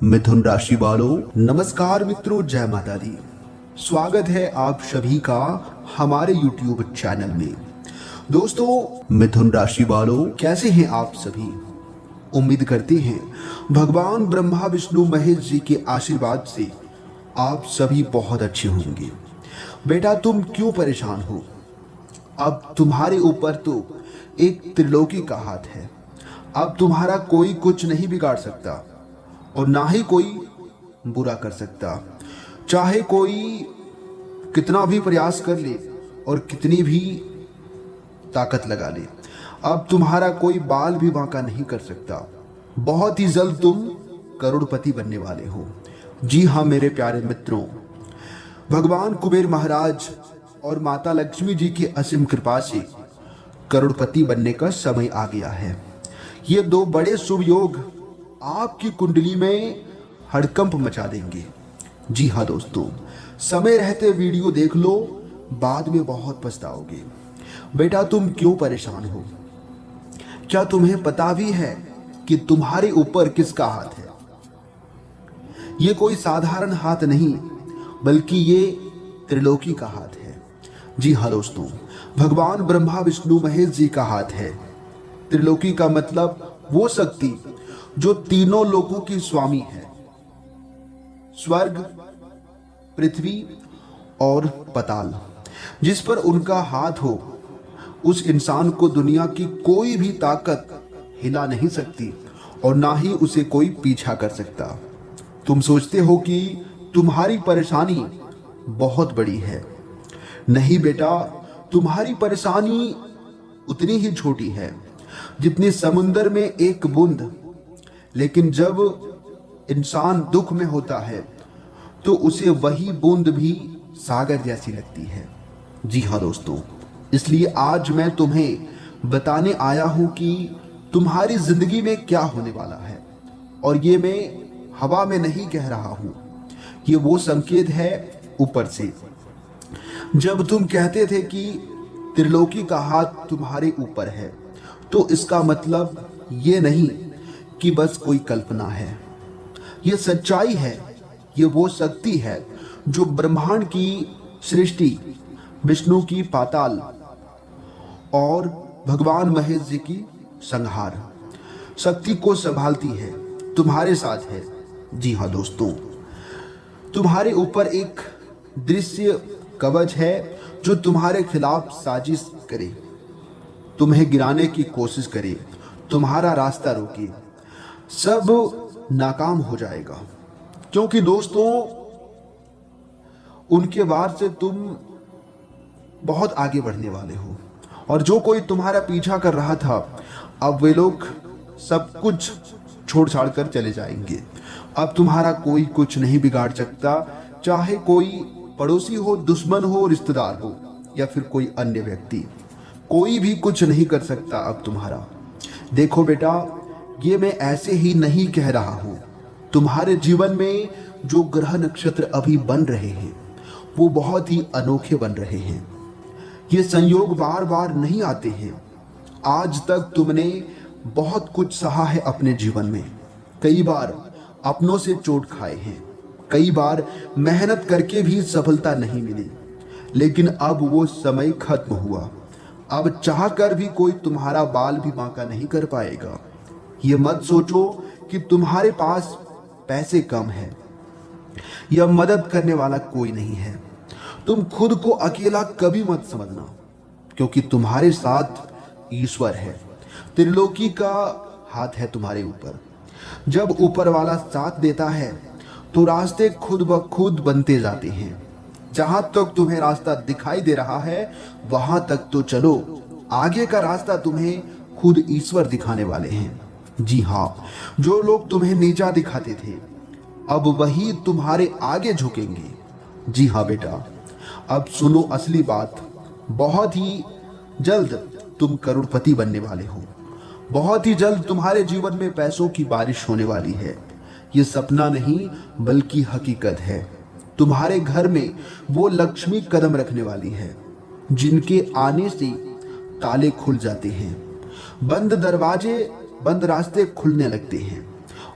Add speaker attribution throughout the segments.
Speaker 1: मिथुन राशि वालों, नमस्कार मित्रों, जय माता दी। स्वागत है आप सभी का हमारे YouTube चैनल में। दोस्तों, मिथुन राशि वालों, कैसे हैं आप सभी? उम्मीद करते हैं भगवान ब्रह्मा विष्णु महेश जी के आशीर्वाद से आप सभी बहुत अच्छे होंगे। बेटा, तुम क्यों परेशान हो? अब तुम्हारे ऊपर तो एक त्रिलोकी का हाथ है। अब तुम्हारा कोई कुछ नहीं बिगाड़ सकता और ना ही कोई बुरा कर सकता। चाहे कोई कितना भी प्रयास कर ले और कितनी भी ताकत लगा ले, अब तुम्हारा कोई बाल भी बांका नहीं कर सकता। बहुत ही जल्द तुम करोड़पति बनने वाले हो। जी हाँ मेरे प्यारे मित्रों, भगवान कुबेर महाराज और माता लक्ष्मी जी की असीम कृपा से करोड़पति बनने का समय आ गया है। ये दो बड़े शुभ योग आपकी कुंडली में हड़कंप मचा देंगे। जी हाँ दोस्तों, समय रहते वीडियो देख लो, बाद में बहुत पछताओगे। बेटा, तुम क्यों परेशान हो? क्या तुम्हें पता भी है कि तुम्हारे ऊपर किसका हाथ है? ये कोई साधारण हाथ नहीं, बल्कि ये त्रिलोकी का हाथ है। जी हाँ दोस्तों, भगवान ब्रह्मा विष्णु महेश जी का हाथ है। त्रिलोकी का मतलब वो शक्ति जो तीनों लोकों की स्वामी है। स्वर्ग, पृथ्वी और पताल। जिस पर उनका हाथ हो, उस इंसान को दुनिया की कोई भी ताकत हिला नहीं सकती और ना ही उसे कोई पीछा कर सकता। तुम सोचते हो कि तुम्हारी परेशानी बहुत बड़ी है। नहीं बेटा, तुम्हारी परेशानी उतनी ही छोटी है जितनी समुंदर में एक बूंद। लेकिन जब इंसान दुख में होता है तो उसे वही बूंद भी सागर जैसी लगती है। जी हाँ दोस्तों, इसलिए आज मैं तुम्हें बताने आया हूं कि तुम्हारी जिंदगी में क्या होने वाला है। और ये मैं हवा में नहीं कह रहा हूं, ये वो संकेत है ऊपर से। जब तुम कहते थे कि त्रिलोकी का हाथ तुम्हारे ऊपर है, तो इसका मतलब ये नहीं कि बस कोई कल्पना है। ये सच्चाई है। ये वो शक्ति है जो ब्रह्मांड की सृष्टि, विष्णु की पाताल और भगवान महेश जी की संहार शक्ति को संभालती है, तुम्हारे साथ है। जी हाँ दोस्तों, तुम्हारे ऊपर एक दृश्य कवच है जो तुम्हारे खिलाफ साजिश करे, तुम्हें गिराने की कोशिश करे, तुम्हारा रास्ता रोके। सब नाकाम हो जाएगा, क्योंकि दोस्तों उनके वार से तुम बहुत आगे बढ़ने वाले हो। और जो कोई तुम्हारा पीछा कर रहा था, अब वे लोग सब कुछ छोड़ छाड़ कर चले जाएंगे। अब तुम्हारा कोई कुछ नहीं बिगाड़ सकता, चाहे कोई पड़ोसी हो, दुश्मन हो, रिश्तेदार हो या फिर कोई अन्य व्यक्ति। कोई भी कुछ नहीं कर सकता अब तुम्हारा। देखो बेटा, ये मैं ऐसे ही नहीं कह रहा हूं। तुम्हारे जीवन में जो ग्रह नक्षत्र अभी बन रहे हैं, वो बहुत ही अनोखे बन रहे हैं। ये संयोग बार बार नहीं आते हैं। आज तक तुमने बहुत कुछ सहा है अपने जीवन में। कई बार अपनों से चोट खाए हैं, कई बार मेहनत करके भी सफलता नहीं मिली। लेकिन अब वो समय खत्म हुआ। अब चाह कर भी कोई तुम्हारा बाल भी बांका नहीं कर पाएगा। ये मत सोचो कि तुम्हारे पास पैसे कम है या मदद करने वाला कोई नहीं है। तुम खुद को अकेला कभी मत समझना, क्योंकि तुम्हारे साथ ईश्वर है। त्रिलोकी का हाथ है तुम्हारे ऊपर। जब ऊपर वाला साथ देता है तो रास्ते खुद ब खुद बनते जाते हैं। जहां तक तुम्हें रास्ता दिखाई दे रहा है, वहां तक तो चलो। आगे का रास्ता तुम्हें खुद ईश्वर दिखाने वाले हैं। जी हाँ, जो लोग तुम्हें नीचा दिखाते थे, अब वही तुम्हारे आगे झुकेंगे। जी हाँ बेटा, अब सुनो असली बात। बहुत ही जल्द तुम करोड़पति बनने वाले हो। बहुत ही जल्द तुम्हारे जीवन में पैसों की बारिश होने वाली है। ये सपना नहीं, बल्कि हकीकत है। तुम्हारे घर में वो लक्ष्मी कदम रखने वाली है, जिनके आने से ताले खुल जाते हैं, बंद दरवाजे, बंद रास्ते खुलने लगते हैं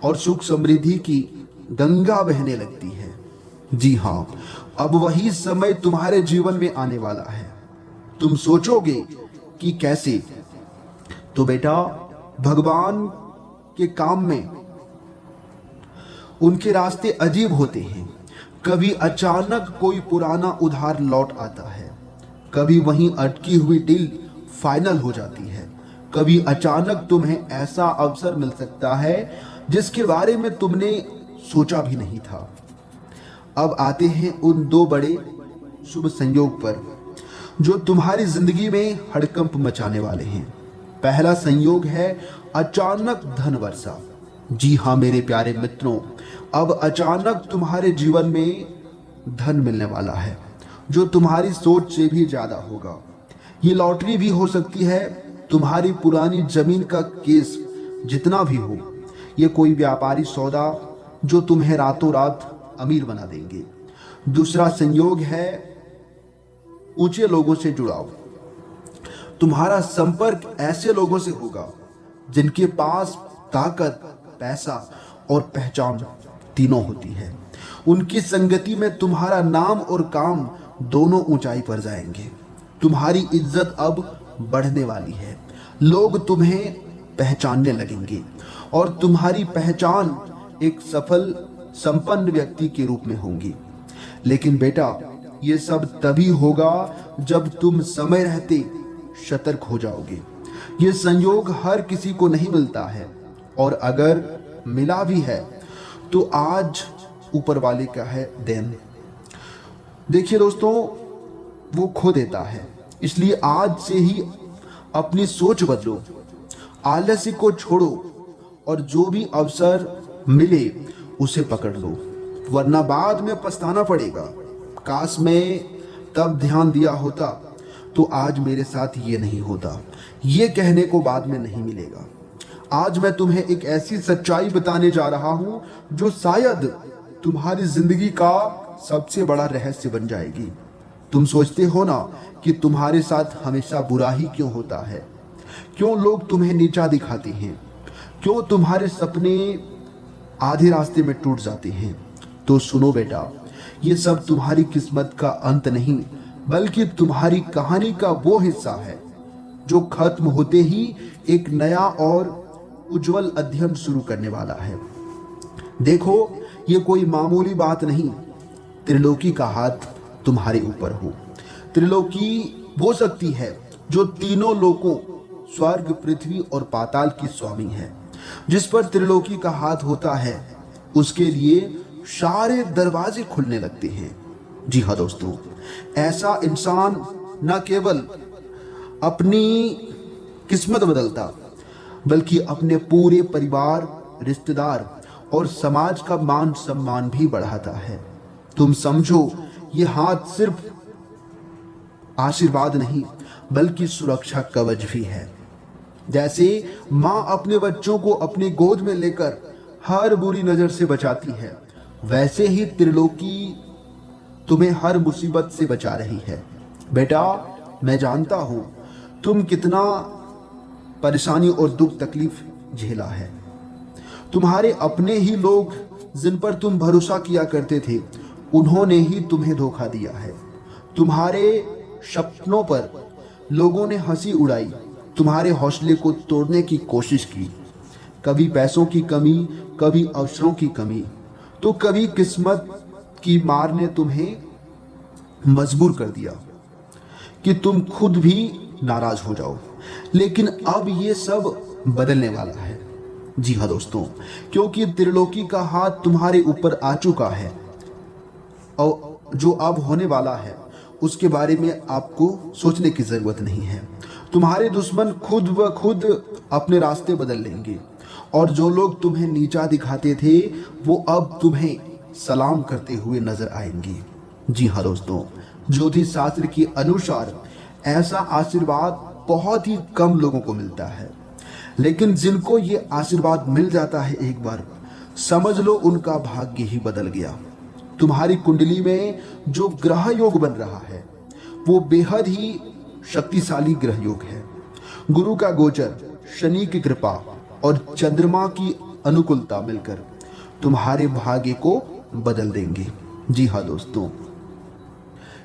Speaker 1: और सुख समृद्धि की गंगा बहने लगती है। जी हाँ, अब वही समय तुम्हारे जीवन में आने वाला है। तुम सोचोगे कि कैसे? तो बेटा, भगवान के काम में उनके रास्ते अजीब होते हैं। कभी अचानक कोई पुराना उधार लौट आता है, कभी वहीं अटकी हुई डील फाइनल हो जाती है, कभी अचानक तुम्हें ऐसा अवसर मिल सकता है जिसके बारे में तुमने सोचा भी नहीं था। अब आते हैं उन दो बड़े शुभ संयोग पर जो तुम्हारी जिंदगी में हड़कंप मचाने वाले हैं। पहला संयोग है अचानक धन वर्षा। जी हाँ मेरे प्यारे मित्रों, अब अचानक तुम्हारे जीवन में धन मिलने वाला है जो तुम्हारी सोच से भी ज्यादा होगा। ये लॉटरी भी हो सकती है, तुम्हारी पुरानी जमीन का केस जितना भी हो, ये कोई व्यापारी सौदा जो तुम्हें रातों रात अमीर बना देंगे। दूसरा संयोग है ऊंचे लोगों से जुड़ाव। तुम्हारा संपर्क ऐसे लोगों से होगा जिनके पास ताकत, पैसा और पहचान तीनों होती है। उनकी संगति में तुम्हारा नाम और काम दोनों ऊंचाई पर जाएंगे। तुम्हारी इज्जत अब बढ़ने वाली है, लोग तुम्हें पहचानने लगेंगे और तुम्हारी पहचान एक सफल संपन्न व्यक्ति के रूप में होंगी। लेकिन बेटा, ये सब तभी होगा जब तुम समय रहते सतर्क हो जाओगे। ये संयोग हर किसी को नहीं मिलता है, और अगर मिला भी है तो आज ऊपर वाले का है देन। देखिए दोस्तों, वो खो देता है। इसलिए आज से ही अपनी सोच बदलो, आलस्य को छोड़ो और जो भी अवसर मिले उसे पकड़ लो, वरना बाद में पछताना पड़ेगा। काश मैं तब ध्यान दिया होता तो आज मेरे साथ ये नहीं होता। ये कहने को बाद में नहीं मिलेगा। आज मैं तुम्हें एक ऐसी सच्चाई बताने जा रहा हूं जो शायद तुम्हारी जिंदगी का सबसे बड़ा रहस्य बन जाएगी। तुम सोचते हो ना कि तुम्हारे साथ हमेशा बुरा ही क्यों होता है, क्यों लोग तुम्हें नीचा दिखाते हैं, क्यों तुम्हारे सपने आधे रास्ते में टूट जाते हैं। तो सुनो बेटा, ये सब तुम्हारी किस्मत का अंत नहीं, बल्कि तुम्हारी कहानी का वो हिस्सा है जो खत्म होते ही एक नया और उज्जवल अध्ययन शुरू करने वाला है। देखो, ये कोई मामूली बात नहीं। त्रिलोकी का हाथ तुम्हारे ऊपर हो। त्रिलोकी वो शक्ति है जो तीनों लोकों, स्वर्ग, पृथ्वी और पाताल की स्वामी है। जिस पर त्रिलोकी का हाथ होता है उसके लिए सारे दरवाजे खुलने लगते हैं। जी हाँ दोस्तों, ऐसा इंसान न केवल अपनी किस्मत बदलता बल्कि अपने पूरे परिवार, रिश्तेदार और समाज का मान सम्मान भी बढ़ाता है। तुम समझो, ये हाथ सिर्फ आशीर्वाद नहीं बल्कि सुरक्षा कवच भी है। जैसे माँ अपने बच्चों को अपनी गोद में लेकर हर बुरी नजर से बचाती है, वैसे ही त्रिलोकी तुम्हें हर मुसीबत से बचा रही है। बेटा, मैं जानता हूं तुम कितना परेशानी और दुख तकलीफ झेला है। तुम्हारे अपने ही लोग जिन पर तुम भरोसा किया करते थे, उन्होंने ही तुम्हें धोखा दिया है। तुम्हारे सपनों पर लोगों ने हंसी उड़ाई, तुम्हारे हौसले को तोड़ने की कोशिश की। कभी पैसों की कमी, कभी अवसरों की कमी, तो कभी किस्मत की मार ने तुम्हें मजबूर कर दिया कि तुम खुद भी नाराज हो जाओ। लेकिन अब ये सब बदलने वाला है। जी हाँ दोस्तों, क्योंकि त्रिलोकी का हाथ तुम्हारे ऊपर आ चुका है और जो अब होने वाला है उसके बारे में आपको सोचने की जरूरत नहीं है। तुम्हारे दुश्मन खुद ब खुद अपने रास्ते बदल लेंगे और जो लोग तुम्हें नीचा दिखाते थे वो अब तुम्हें सलाम करते हुए नजर आएंगे। जी हाँ दोस्तों, ज्योतिष शास्त्र के अनुसार ऐसा आशीर्वाद बहुत ही कम लोगों को मिलता है, लेकिन जिनको ये आशीर्वाद मिल जाता है एक बार, समझ लो उनका भाग्य ही बदल गया। तुम्हारी कुंडली में जो ग्रह योग बन रहा है वो बेहद ही शक्तिशाली ग्रह योग है। गुरु का गोचर, शनि की कृपा और चंद्रमा की अनुकूलता मिलकर तुम्हारे भाग्य को बदल देंगे। जी हाँ दोस्तों,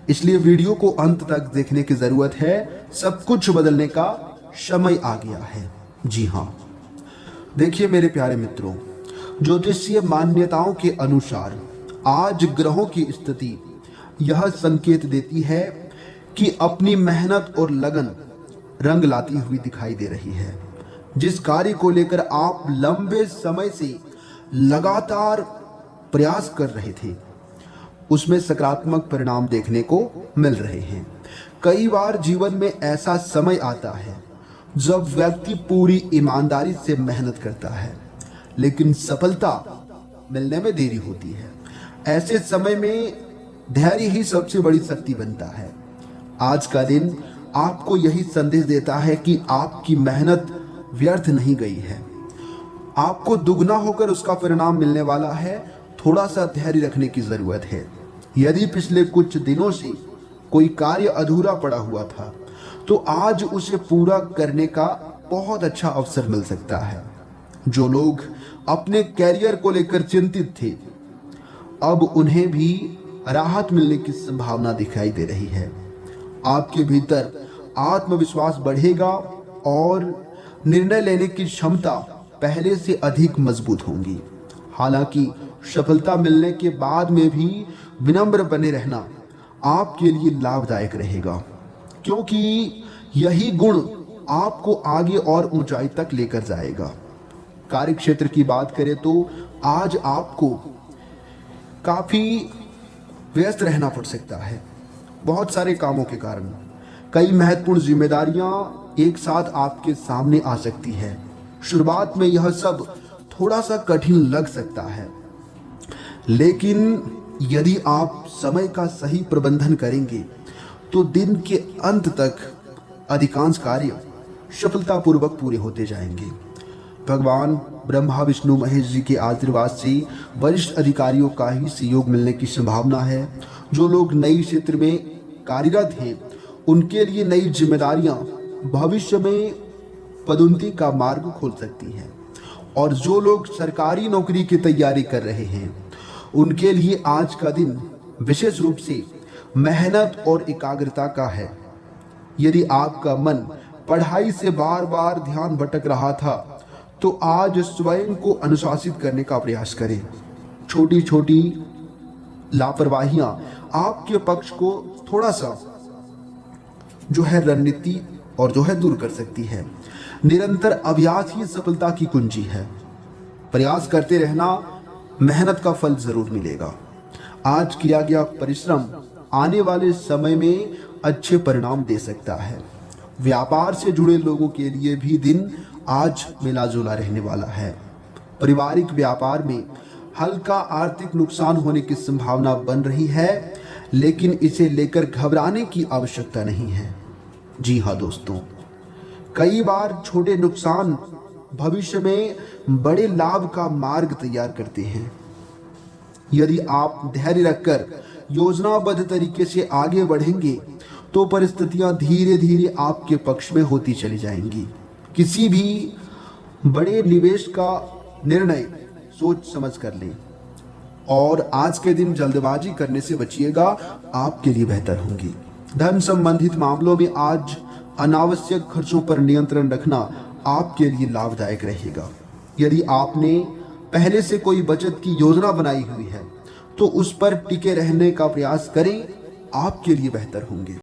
Speaker 1: इसलिए वीडियो को अंत तक देखने की जरूरत है। सब कुछ बदलने का समय आ गया है। जी हाँ, देखिए मेरे प्यारे मित्रों, ज्योतिषीय मान्यताओं के अनुसार आज ग्रहों की स्थिति यह संकेत देती है कि अपनी मेहनत और लगन रंग लाती हुई दिखाई दे रही है। जिस कार्य को लेकर आप लंबे समय से लगातार प्रयास कर रहे थे, उसमें सकारात्मक परिणाम देखने को मिल रहे हैं। कई बार जीवन में ऐसा समय आता है जब व्यक्ति पूरी ईमानदारी से मेहनत करता है, लेकिन सफलता मिलने में देरी होती है। ऐसे समय में धैर्य ही सबसे बड़ी शक्ति बनता है। आज का दिन आपको यही संदेश देता है कि आपकी मेहनत व्यर्थ नहीं गई है। आपको दुगना होकर उसका परिणाम मिलने वाला है। थोड़ा सा धैर्य रखने की जरूरत है। यदि पिछले कुछ दिनों से कोई कार्य अधूरा पड़ा हुआ था, तो आज उसे पूरा करने का बहुत अच्छा अवसर मिल सकता है। जो लोग अपने कैरियर को लेकर चिंतित थे, अब उन्हें भी राहत मिलने की संभावना दिखाई दे रही है। आपके भीतर आत्मविश्वास बढ़ेगा और निर्णय लेने की क्षमता पहले से अधिक मजबूत होंगी। हालांकि सफलता मिलने के बाद में भी विनम्र बने रहना आपके लिए लाभदायक रहेगा, क्योंकि यही गुण आपको आगे और ऊंचाई तक लेकर जाएगा। कार्य क्षेत्र की बात करें तो आज आपको काफी व्यस्त रहना पड़ सकता है। बहुत सारे कामों के कारण कई महत्वपूर्ण जिम्मेदारियां एक साथ आपके सामने आ सकती है। शुरुआत में यह सब थोड़ा सा कठिन लग सकता है, लेकिन यदि आप समय का सही प्रबंधन करेंगे तो दिन के अंत तक अधिकांश कार्य सफलतापूर्वक पूरे होते जाएंगे। भगवान ब्रह्मा विष्णु महेश जी के आशीर्वाद से वरिष्ठ अधिकारियों का ही सहयोग मिलने की संभावना है। जो लोग नई क्षेत्र में कार्यरत हैं, उनके लिए नई जिम्मेदारियां भविष्य में पदोन्नति का मार्ग खोल सकती हैं। और जो लोग सरकारी नौकरी की तैयारी कर रहे हैं, उनके लिए आज का दिन विशेष रूप से मेहनत और एकाग्रता का है। यदि आपका मन पढ़ाई से बार बार ध्यान भटक रहा था, तो आज स्वयं को अनुशासित करने का प्रयास करें। छोटी छोटी लापरवाहियां आपके पक्ष को थोड़ा सा रणनीति और दूर कर सकती है। निरंतर अभ्यास ही सफलता की कुंजी है। प्रयास करते रहना, मेहनत का फल जरूर मिलेगा। आज किया गया परिश्रम आने वाले समय में अच्छे परिणाम दे सकता है। व्यापार से जुड़े लोगों के लिए भी दिन आज मिला जुला रहने वाला है। पारिवारिक व्यापार में हल्का आर्थिक नुकसान होने की संभावना बन रही है, लेकिन इसे लेकर घबराने की आवश्यकता नहीं है। जी हाँ दोस्तों, कई बार छोटे नुकसान भविष्य में बड़े लाभ का मार्ग तैयार करते हैं। यदि आप धैर्य रखकर योजनाबद्ध तरीके से आगे बढ़ेंगे, तो परिस्थितियां धीरे धीरे आपके पक्ष में होती चली जाएंगी। किसी भी बड़े निवेश का निर्णय सोच समझ कर लें और आज के दिन जल्दबाजी करने से बचिएगा, आपके लिए बेहतर होंगी। धन संबंधित मामलों में आज अनावश्यक खर्चों पर नियंत्रण रखना आपके लिए लाभदायक रहेगा। यदि आपने पहले से कोई बचत की योजना बनाई हुई है, तो उस पर टिके रहने का प्रयास करें, आपके लिए बेहतर होंगे।